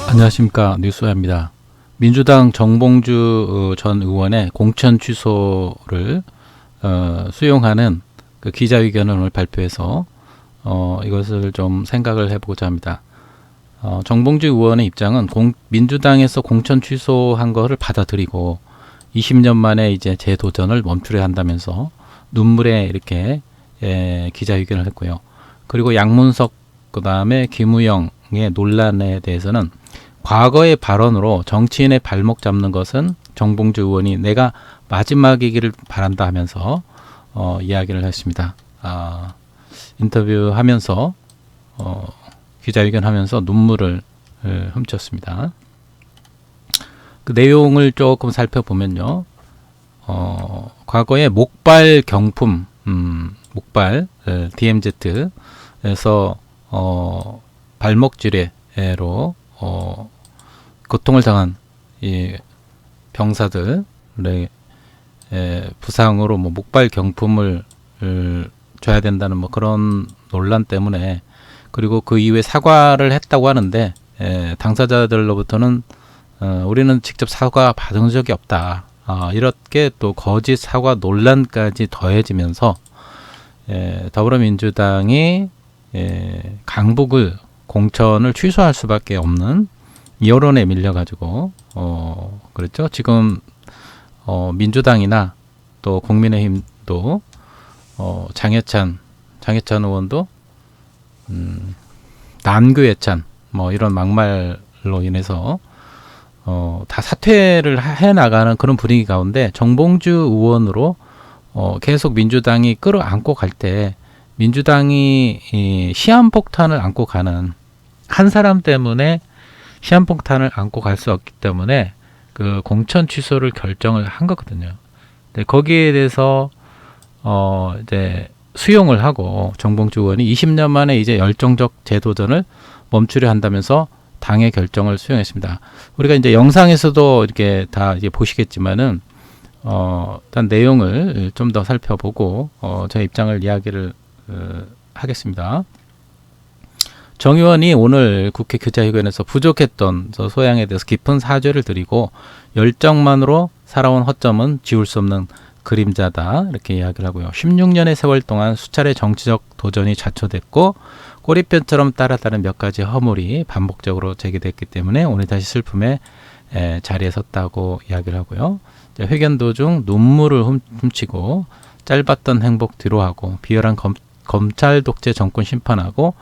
안녕하십니까, 뉴스와입니다. 민주당 정봉주 전 의원의 공천 취소를 수용하는 그 기자회견을 오늘 발표해서 이것을 좀 생각을 해보고자 합니다. 정봉주 의원의 입장은 민주당에서 공천 취소한 것을 받아들이고 20년 만에 이제 재도전을 멈추려 한다면서 눈물에 이렇게 기자회견을 했고요. 그리고 양문석 그다음에 김우영의 논란에 대해서는 과거의 발언으로 정치인의 발목 잡는 것은 정봉주 의원이 내가 마지막이기를 바란다 하면서 이야기를 했습니다. 인터뷰하면서 기자회견하면서 눈물을 훔쳤습니다. 그 내용을 조금 살펴보면요. 과거에 목발 경품, 목발 DMZ에서 발목 지뢰로 고통을 당한 이 병사들의 부상으로 뭐 목발 경품을 줘야 된다는 뭐 그런 논란 때문에, 그리고 그 이후에 사과를 했다고 하는데 당사자들로부터는 우리는 직접 사과 받은 적이 없다, 이렇게 또 거짓 사과 논란까지 더해지면서 더불어민주당이 강북을 공천을 취소할 수밖에 없는 여론에 밀려가지고 그랬죠. 지금 민주당이나 또 국민의힘도 장해찬 의원도 난교예찬 뭐 이런 막말로 인해서 다 사퇴를 해 나가는 그런 분위기 가운데 정봉주 의원으로 계속 민주당이 끌어안고 갈 때, 민주당이 시한폭탄을 안고 가는, 한 사람 때문에 시한폭탄을 안고 갈 수 없기 때문에 그 공천 취소를 결정을 한 거거든요. 근데 거기에 대해서 이제 수용을 하고 정봉주 의원이 20년 만에 이제 열정적 재도전을 멈추려 한다면서 당의 결정을 수용했습니다. 우리가 이제 영상에서도 이렇게 다 이제 보시겠지만은 일단 내용을 좀 더 살펴보고 제 입장을 이야기를 하겠습니다. 정 의원이 오늘 국회 기자회견에서 부족했던 소양에 대해서 깊은 사죄를 드리고 열정만으로 살아온 허점은 지울 수 없는 그림자다, 이렇게 이야기를 하고요. 16년의 세월 동안 수차례 정치적 도전이 자초됐고 꼬리뼈처럼 따라다른 몇 가지 허물이 반복적으로 제기됐기 때문에 오늘 다시 슬픔의 자리에 섰다고 이야기를 하고요. 회견 도중 눈물을 훔치고 짧았던 행복 뒤로하고 비열한 검찰 독재 정권 심판하고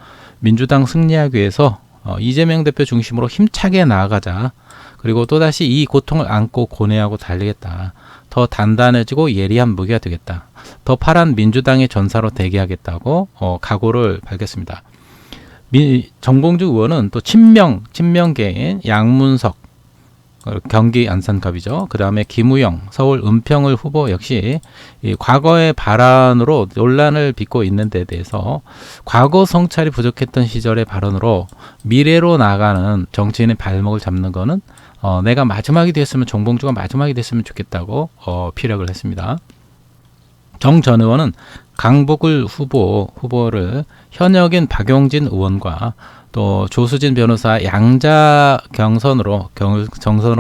민주당 승리하기 위해서 이재명 대표 중심으로 힘차게 나아가자. 그리고 또다시 이 고통을 안고 고뇌하고 달리겠다. 더 단단해지고 예리한 무기가 되겠다. 더 파란 민주당의 전사로 대기하겠다고 각오를 밝혔습니다. 정봉주 의원은 또 친명계인 양문석, 경기 안산갑이죠. 그 다음에 김우영 서울 은평을 후보 역시 이 과거의 발언으로 논란을 빚고 있는 데 대해서 과거 성찰이 부족했던 시절의 발언으로 미래로 나가는 정치인의 발목을 잡는 거는 내가 마지막이 됐으면, 정봉주가 마지막이 됐으면 좋겠다고 피력을 했습니다. 정 전 의원은 강북을 후보를 현역인 박용진 의원과 또 조수진 변호사 양자 정선으로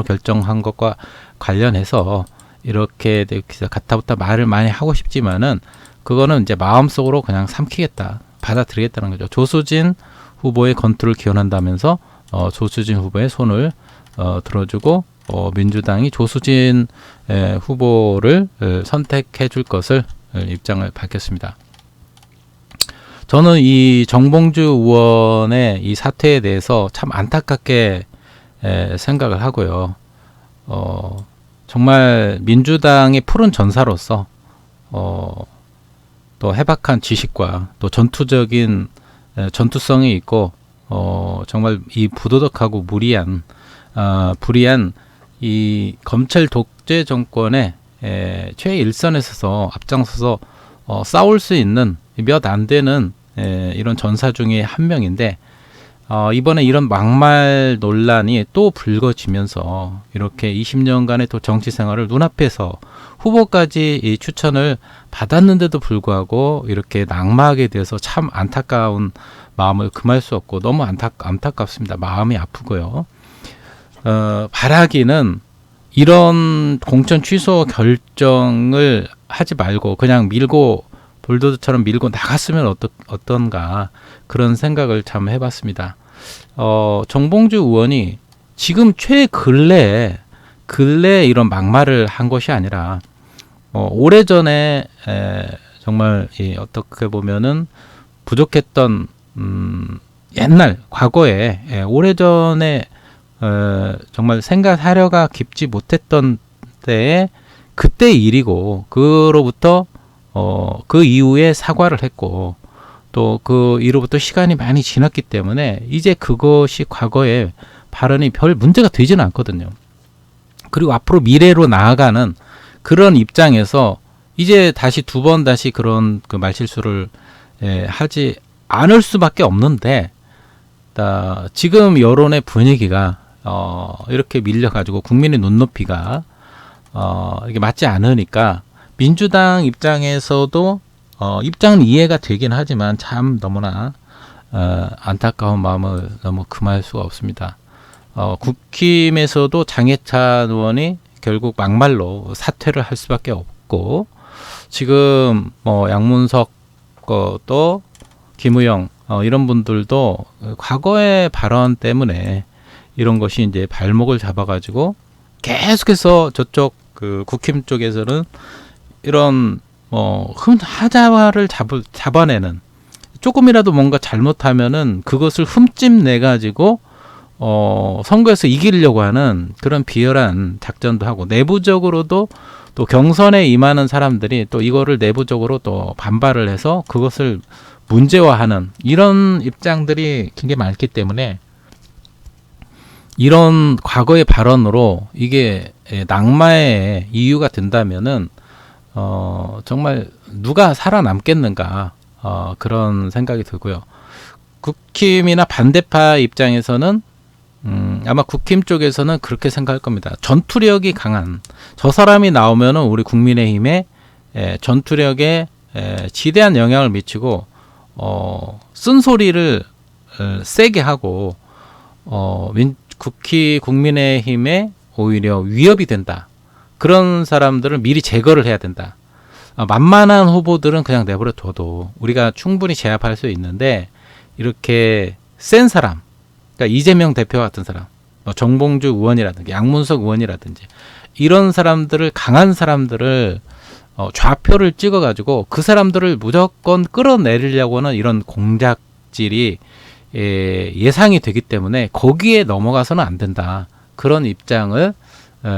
결정한 것과 관련해서 이렇게 가타부타 말을 많이 하고 싶지만은 그거는 이제 마음속으로 그냥 삼키겠다, 받아들이겠다는 거죠. 조수진 후보의 건투를 기원한다면서 조수진 후보의 손을 들어주고 민주당이 조수진 후보를 선택해 줄 것을 입장을 밝혔습니다. 저는 이 정봉주 의원의 이 사태에 대해서 참 안타깝게 생각을 하고요. 정말 민주당의 푸른 전사로서 또 해박한 지식과 또 전투적인 전투성이 있고 정말 이 부도덕하고 불의한 이 검찰 독재 정권의 최일선에 서서 앞장서서 싸울 수 있는 몇 안 되는 이런 전사 중에 한 명인데 이번에 이런 막말 논란이 또 불거지면서 이렇게 20년간의 또 정치 생활을 눈앞에서 후보까지 이 추천을 받았는데도 불구하고 이렇게 낙마하게 되어서 참 안타까운 마음을 금할 수 없고 너무 안타깝습니다. 마음이 아프고요. 바라기는 이런 공천 취소 결정을 하지 말고 그냥 밀고 볼도드처럼 밀고 나갔으면 어떤가 그런 생각을 참 해봤습니다. 정봉주 의원이 지금 근래에 이런 막말을 한 것이 아니라 오래전에 정말 어떻게 보면은 부족했던 옛날 과거에 오래전에 정말 생각 사려가 깊지 못했던 때에 그때 일이고 그로부터 그 이후에 사과를 했고 또 그 이로부터 시간이 많이 지났기 때문에 이제 그것이 과거에 발언이 별 문제가 되지는 않거든요. 그리고 앞으로 미래로 나아가는 그런 입장에서 이제 다시 두 번 다시 그런 그 말실수를 하지 않을 수밖에 없는데 지금 여론의 분위기가 이렇게 밀려가지고 국민의 눈높이가 이게 맞지 않으니까 민주당 입장에서도 입장은 이해가 되긴 하지만 참 너무나 안타까운 마음을 너무 금할 수가 없습니다. 국힘에서도 장해찬 의원이 결국 막말로 사퇴를 할 수밖에 없고 지금 양문석 또 김우영 이런 분들도 과거의 발언 때문에 이런 것이 이제 발목을 잡아가지고 계속해서 저쪽 그 국힘 쪽에서는 이런 하자화를 잡아내는 조금이라도 뭔가 잘못하면은 그것을 흠집 내 가지고 선거에서 이기려고 하는 그런 비열한 작전도 하고 내부적으로도 또 경선에 임하는 사람들이 또 이거를 내부적으로 또 반발을 해서 그것을 문제화하는 이런 입장들이 굉장히 많기 때문에 이런 과거의 발언으로 이게 낙마의 이유가 된다면은 정말 누가 살아남겠는가 그런 생각이 들고요. 국힘이나 반대파 입장에서는 아마 국힘 쪽에서는 그렇게 생각할 겁니다. 전투력이 강한 저 사람이 나오면은 우리 국민의힘에 전투력에 지대한 영향을 미치고 쓴소리를 세게 하고 국민의힘에 오히려 위협이 된다. 그런 사람들을 미리 제거를 해야 된다. 만만한 후보들은 그냥 내버려 둬도 우리가 충분히 제압할 수 있는데 이렇게 센 사람, 그러니까 이재명 대표 같은 사람, 정봉주 의원이라든지 양문석 의원이라든지 이런 사람들을 강한 사람들을 좌표를 찍어가지고 그 사람들을 무조건 끌어내리려고 하는 이런 공작질이 예상이 되기 때문에 거기에 넘어가서는 안 된다. 그런 입장을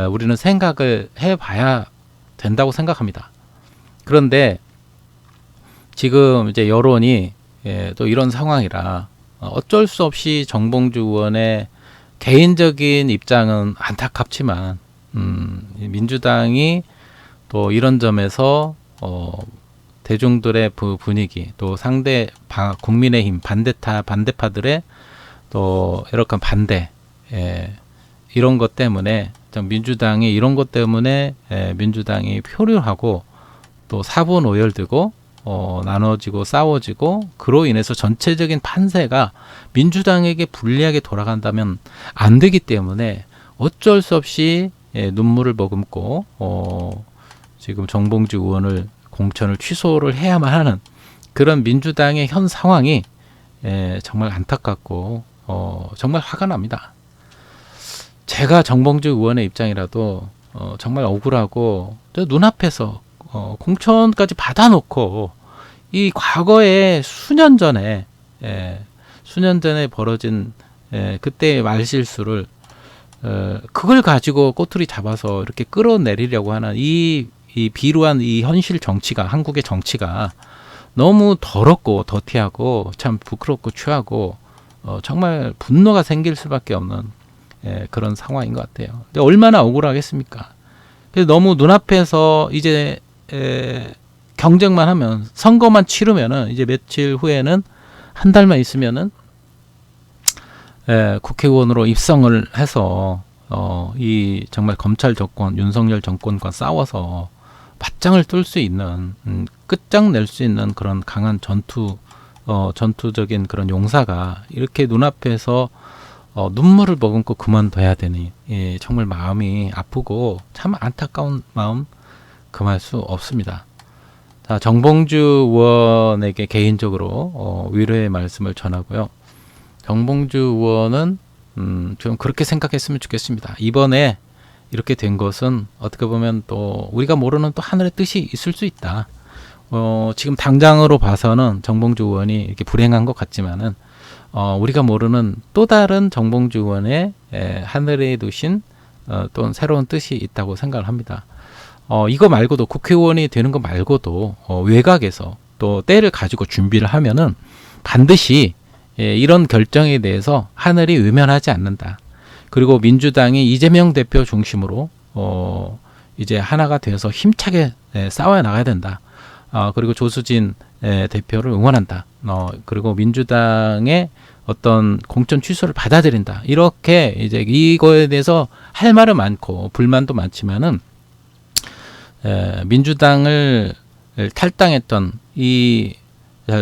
우리는 생각을 해봐야 된다고 생각합니다. 그런데 지금 이제 여론이 또 이런 상황이라 어쩔 수 없이 정봉주 의원의 개인적인 입장은 안타깝지만 민주당이 또 이런 점에서 대중들의 분위기 또 상대 국민의힘 반대파들의 또 이렇게 반대 이런 것 때문에 민주당이 이런 것 때문에 민주당이 표류하고 또 사분 오열되고 나눠지고 싸워지고 그로 인해서 전체적인 판세가 민주당에게 불리하게 돌아간다면 안 되기 때문에 어쩔 수 없이 눈물을 머금고 지금 정봉주 의원을 공천을 취소를 해야만 하는 그런 민주당의 현 상황이 정말 안타깝고 정말 화가 납니다. 제가 정봉주 의원의 입장이라도 정말 억울하고 눈앞에서 공천까지 받아놓고 이 과거에 수년 전에 벌어진 그때의 말실수를 그걸 가지고 꼬투리 잡아서 이렇게 끌어내리려고 하는 이 비루한 이 현실 정치가 한국의 정치가 너무 더럽고 더티하고 참 부끄럽고 추하고 정말 분노가 생길 수밖에 없는 그런 상황인 것 같아요. 근데 얼마나 억울하겠습니까? 그래서 너무 눈앞에서 이제 경쟁만 하면 선거만 치르면은 이제 며칠 후에는 한 달만 있으면은 국회의원으로 입성을 해서 이 정말 검찰 정권 윤석열 정권과 싸워서 맞짱을 뜰 수 있는 끝장낼 수 있는 그런 강한 전투 전투적인 그런 용사가 이렇게 눈앞에서 눈물을 머금고 그만둬야 되니 정말 마음이 아프고 참 안타까운 마음 금할 수 없습니다. 자, 정봉주 의원에게 개인적으로 위로의 말씀을 전하고요. 정봉주 의원은 좀 그렇게 생각했으면 좋겠습니다. 이번에 이렇게 된 것은 어떻게 보면 또 우리가 모르는 또 하늘의 뜻이 있을 수 있다. 지금 당장으로 봐서는 정봉주 의원이 이렇게 불행한 것 같지만은 우리가 모르는 또 다른 정봉주 의원의 하늘에 두신 또 새로운 뜻이 있다고 생각을 합니다. 이거 말고도 국회의원이 되는 거 말고도 외곽에서 또 때를 가지고 준비를 하면은 반드시 이런 결정에 대해서 하늘이 외면하지 않는다. 그리고 민주당이 이재명 대표 중심으로 이제 하나가 되어서 힘차게 싸워 나가야 된다. 그리고 조수진 대표를 응원한다. 그리고 민주당의 어떤 공천 취소를 받아들인다. 이렇게 이제 이거에 대해서 할 말은 많고 불만도 많지만은 민주당을 탈당했던 이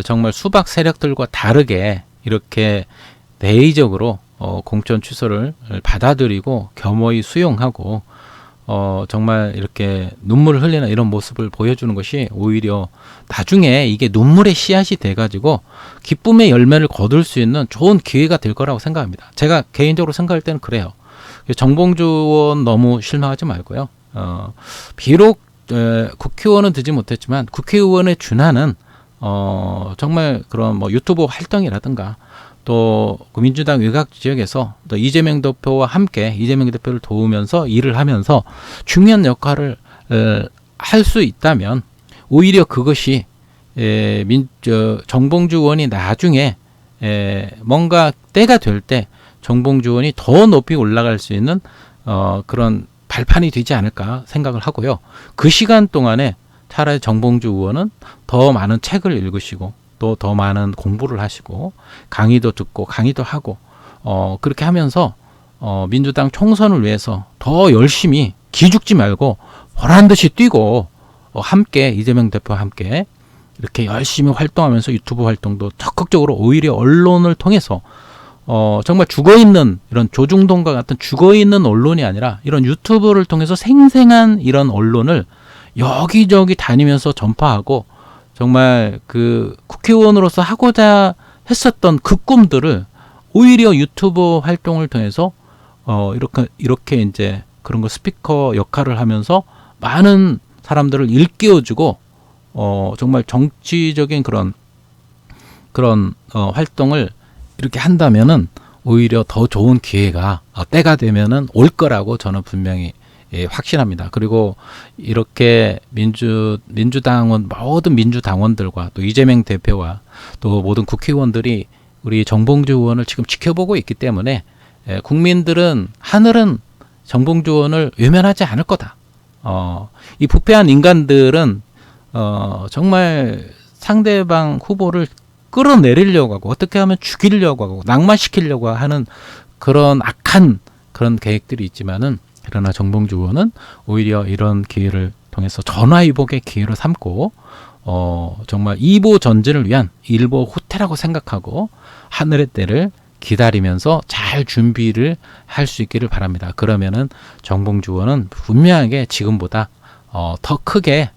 정말 수박 세력들과 다르게 이렇게 대의적으로 공천 취소를 받아들이고 겸허히 수용하고 정말 이렇게 눈물을 흘리는 이런 모습을 보여주는 것이 오히려 나중에 이게 눈물의 씨앗이 돼가지고 기쁨의 열매를 거둘 수 있는 좋은 기회가 될 거라고 생각합니다. 제가 개인적으로 생각할 때는 그래요. 정봉주 의원 너무 실망하지 말고요. 비록 국회의원은 되지 못했지만 국회의원의 준하는 정말 그런 뭐 유튜브 활동이라든가 또 민주당 외곽 지역에서 또 이재명 대표와 함께 이재명 대표를 도우면서 일을 하면서 중요한 역할을 할 수 있다면 오히려 그것이 정봉주 의원이 나중에 뭔가 때가 될 때 정봉주 의원이 더 높이 올라갈 수 있는 그런 발판이 되지 않을까 생각을 하고요. 그 시간 동안에 차라리 정봉주 의원은 더 많은 책을 읽으시고 또 더 많은 공부를 하시고 강의도 듣고 강의도 하고 그렇게 하면서 민주당 총선을 위해서 더 열심히 기죽지 말고 보란 듯이 뛰고 함께 이재명 대표와 함께 이렇게 열심히 활동하면서 유튜브 활동도 적극적으로 오히려 언론을 통해서 정말 죽어있는 이런 조중동과 같은 죽어있는 언론이 아니라 이런 유튜브를 통해서 생생한 이런 언론을 여기저기 다니면서 전파하고 정말 그 국회의원으로서 하고자 했었던 그 꿈들을 오히려 유튜브 활동을 통해서 이렇게 이제 그런 거 스피커 역할을 하면서 많은 사람들을 일깨워주고 정말 정치적인 그런 활동을 이렇게 한다면은 오히려 더 좋은 기회가 때가 되면은 올 거라고 저는 분명히 확신합니다. 그리고 이렇게 민주당원 모든 민주당원들과 또 이재명 대표와 또 모든 국회의원들이 우리 정봉주 의원을 지금 지켜보고 있기 때문에 국민들은 하늘은 정봉주 의원을 외면하지 않을 거다. 이 부패한 인간들은 정말 상대방 후보를 끌어내리려고 하고 어떻게 하면 죽이려고 하고 낙마시키려고 하는 그런 악한 그런 계획들이 있지만은 그러나 정봉주 의원은 오히려 이런 기회를 통해서 전화위복의 기회로 삼고 정말 2보 전진을 위한 1보 후퇴라고 생각하고 하늘의 때를 기다리면서 잘 준비를 할 수 있기를 바랍니다. 그러면은 정봉주 의원은 분명하게 지금보다 더 크게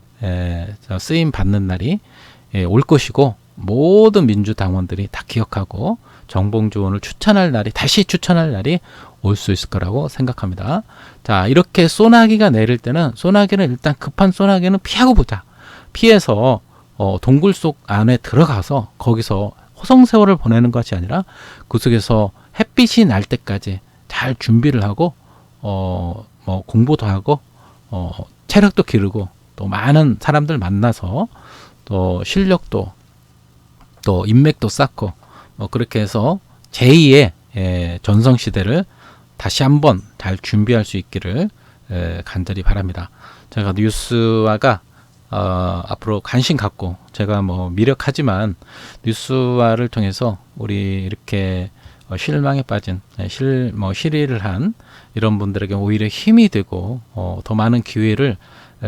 쓰임 받는 날이 올 것이고 모든 민주당원들이 다 기억하고 정봉주 의원을 다시 추천할 날이 올 수 있을 거라고 생각합니다. 자, 이렇게 소나기가 내릴 때는 소나기는 일단 급한 소나기는 피하고 보자. 피해서 동굴 속 안에 들어가서 거기서 호성세월을 보내는 것이 아니라 그 속에서 햇빛이 날 때까지 잘 준비를 하고 뭐 공부도 하고 체력도 기르고 또 많은 사람들 만나서 또 실력도 또 인맥도 쌓고 그렇게 해서 제2의 전성시대를 다시 한번 잘 준비할 수 있기를 간절히 바랍니다. 제가 뉴스화가 앞으로 관심 갖고 제가 뭐 미력하지만 뉴스화를 통해서 우리 이렇게 실망에 빠진 실의를 한 이런 분들에게 오히려 힘이 되고 더 많은 기회를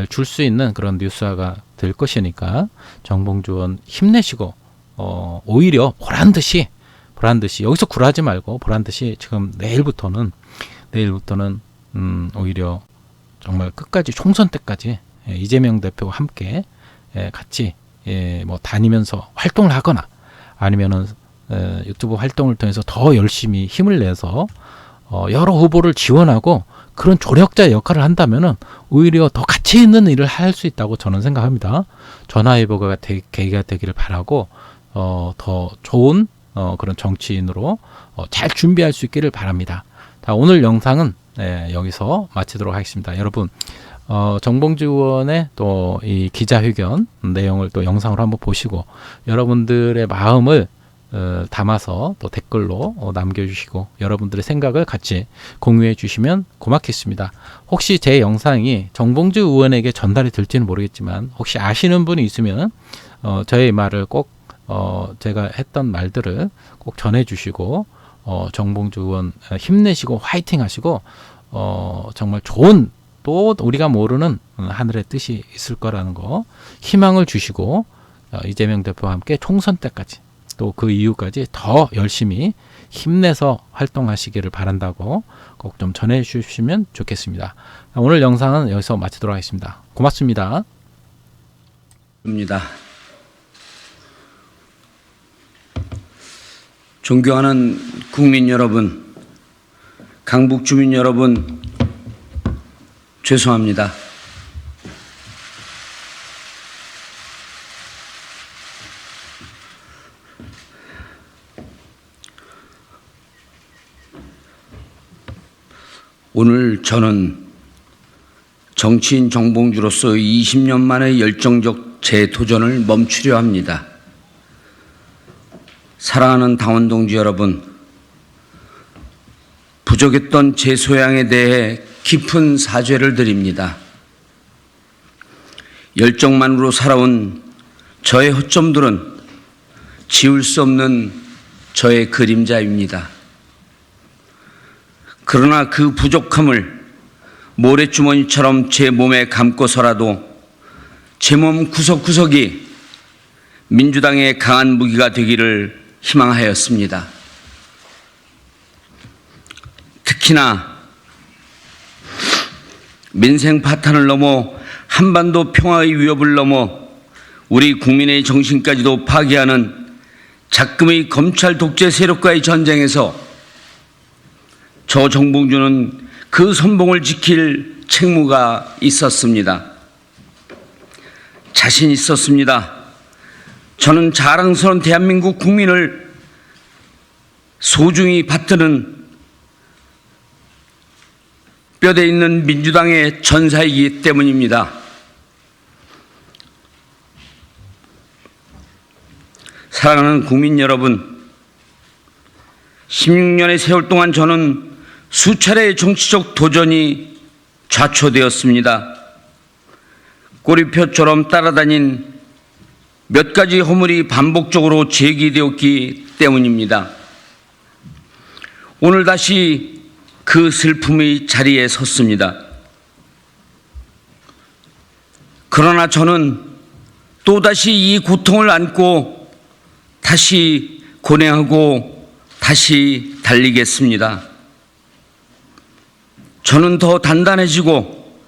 줄 수 있는 그런 뉴스화가 될 것이니까 정봉주 의원 힘내시고 오히려 보란 듯이 여기서 굴하지 말고 보란 듯이 지금 내일부터는 오히려 정말 끝까지 총선 때까지 이재명 대표와 함께 같이 뭐 다니면서 활동을 하거나 아니면은 유튜브 활동을 통해서 더 열심히 힘을 내서 여러 후보를 지원하고 그런 조력자 역할을 한다면은 오히려 더 가치 있는 일을 할 수 있다고 저는 생각합니다. 전화위복가 계기가 되기를 바라고 더 좋은 그런 정치인으로 잘 준비할 수 있기를 바랍니다. 자, 오늘 영상은 여기서 마치도록 하겠습니다. 여러분 정봉주 의원의 또 이 기자회견 내용을 또 영상으로 한번 보시고 여러분들의 마음을 담아서 또 댓글로 남겨주시고 여러분들의 생각을 같이 공유해 주시면 고맙겠습니다. 혹시 제 영상이 정봉주 의원에게 전달이 될지는 모르겠지만 혹시 아시는 분이 있으면 저의 말을 꼭 제가 했던 말들을 꼭 전해 주시고 정봉주 의원 힘내시고 화이팅 하시고 정말 좋은 또 우리가 모르는 하늘의 뜻이 있을 거라는 거 희망을 주시고 이재명 대표와 함께 총선 때까지 또 그 이후까지 더 열심히 힘내서 활동하시기를 바란다고 꼭 좀 전해 주시면 좋겠습니다. 오늘 영상은 여기서 마치도록 하겠습니다. 고맙습니다. 존경하는 국민 여러분, 강북 주민 여러분, 죄송합니다. 오늘 저는 정치인 정봉주로서 20년 만에 열정적 재도전을 멈추려 합니다. 사랑하는 당원 동지 여러분, 부족했던 제 소양에 대해 깊은 사죄를 드립니다. 열정만으로 살아온 저의 허점들은 지울 수 없는 저의 그림자입니다. 그러나 그 부족함을 모래주머니처럼 제 몸에 감고서라도 제 몸 구석구석이 민주당의 강한 무기가 되기를 희망하였습니다. 특히나 민생 파탄을 넘어 한반도 평화의 위협을 넘어 우리 국민의 정신까지도 파괴하는 작금의 검찰 독재 세력과의 전쟁에서 저 정봉주는 그 선봉을 지킬 책무가 있었습니다. 자신 있었습니다. 저는 자랑스러운 대한민국 국민을 소중히 받드는 뼈대 있는 민주당의 전사이기 때문입니다. 사랑하는 국민 여러분, 16년의 세월 동안 저는 수차례의 정치적 도전이 좌초되었습니다. 꼬리표처럼 따라다닌 몇 가지 허물이 반복적으로 제기되었기 때문입니다. 오늘 다시 그 슬픔의 자리에 섰습니다. 그러나 저는 또다시 이 고통을 안고 다시 고뇌하고 다시 달리겠습니다. 저는 더 단단해지고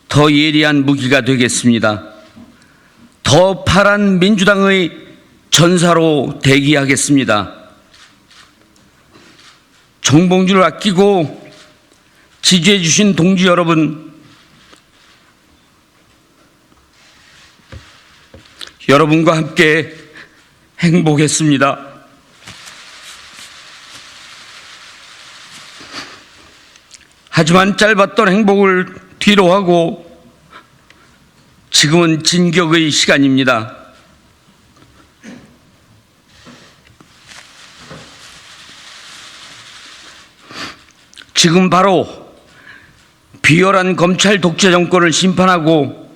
더 예리한 무기가 되겠습니다. 더 파란 민주당의 전사로 대기하겠습니다. 정봉주를 아끼고 지지해 주신 동지 여러분, 여러분과 함께 행복했습니다. 하지만 짧았던 행복을 뒤로하고 지금은 진격의 시간입니다. 지금 바로 비열한 검찰 독재 정권을 심판하고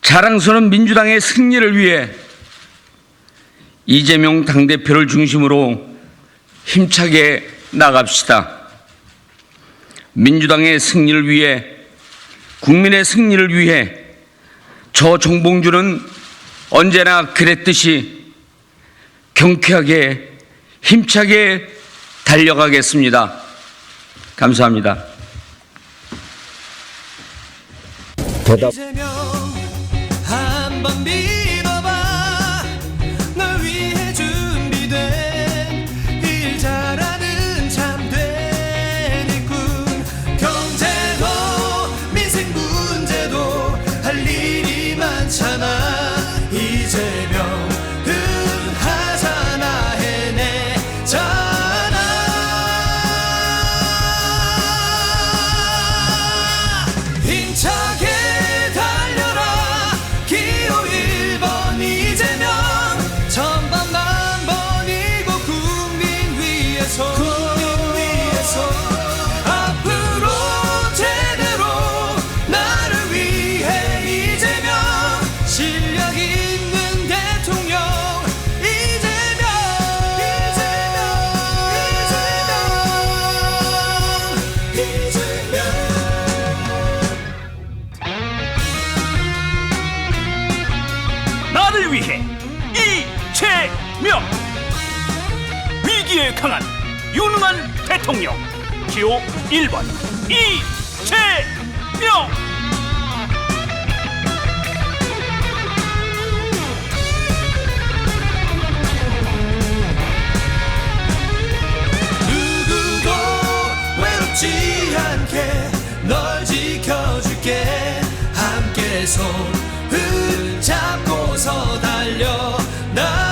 자랑스러운 민주당의 승리를 위해 이재명 당대표를 중심으로 힘차게 나갑시다. 민주당의 승리를 위해, 국민의 승리를 위해 저 정봉주는 언제나 그랬듯이 경쾌하게 힘차게 달려가겠습니다. 감사합니다. 이재명 한번 믿어봐. 널 위해 준비된 일 잘하는 참된 일꾼. 경제도 민생 문제도 할 일이 많잖아. 이재명은 하잖아, 해내잖아. 힘차게 달려라. 기호 1번 이재명. 천번만 번이고 국민 위해서 앞으로 제대로 나를 위해 이재명. 실력 있는 대통령 이재명. 나를 위해 이재명. 위기에 강한 유능한 대통령 기호 1번 이재명. 누구도 외롭지 않게 널 지켜줄게. 함께 손을 잡고서 달려 나